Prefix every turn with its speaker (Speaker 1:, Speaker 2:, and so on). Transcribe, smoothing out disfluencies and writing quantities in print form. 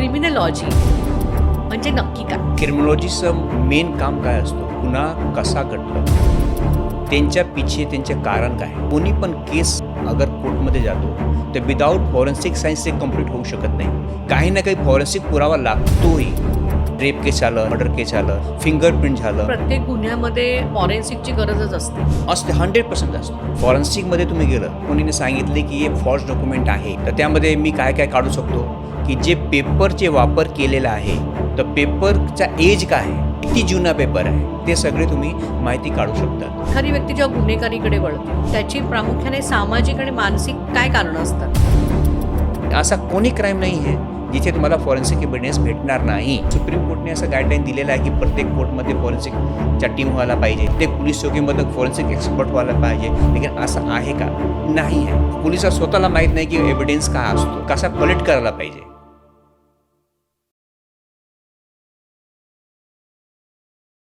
Speaker 1: Criminology म्हणजे नक्की काय?
Speaker 2: क्रिमिनॉलॉजीचं मेन काम काय असतो? गुन्हा कसा घडतो, त्यांच्या पिछे त्यांचे कारण काय. कोणी पण केस अगर कोर्टमध्ये जातो तर विदाऊट फॉरेन्सिक सायन्स ते कंप्लीट होऊ शकत नाही. काही ना काही फॉरेन्सिक पुरावा लागतोही. रेप केस झालं, मर्डर केस झालं, फिंगरप्रिंट झालं,
Speaker 1: प्रत्येक गुन्ह्यामध्ये फॉरेन्सिकची गरजच असते.
Speaker 2: 100% असतं. फॉरेन्सिकमध्ये तुम्ही गेलं, कोणीने सांगितले की हे फॉल्स डॉक्युमेंट आहे, तर त्यामध्ये मी काय काय काढू शकतो की जे पेपरचे वापर केलेला आहे, तर पेपरचा एज काय आहे, किती जुना पेपर आहे, ते सगळे तुम्ही माहिती काढू शकता.
Speaker 1: एखादी व्यक्ती जेव्हा गुन्हेगारीकडे वळते त्याची प्रामुख्याने सामाजिक आणि मानसिक काय कारणं असतात?
Speaker 2: असा कोणी क्राईम नाही आहे जिथे तुम्हाला फॉरेन्सिक एव्हिडन्स भेटणार नाही. सुप्रीम कोर्टने असं गाईडलाईन दिलेलं आहे की प्रत्येक कोर्टमध्ये फॉरेन्सिकच्या टीम व्हायला पाहिजे, प्रत्येक पोलीस चौकीमध्ये फॉरेन्सिक एक्सपर्ट व्हायला पाहिजे. लेकिन असं आहे का? नाही आहे. पोलिसाला स्वतःला माहीत नाही की एव्हिडन्स काय असतो, कसा कलेक्ट करायला पाहिजे.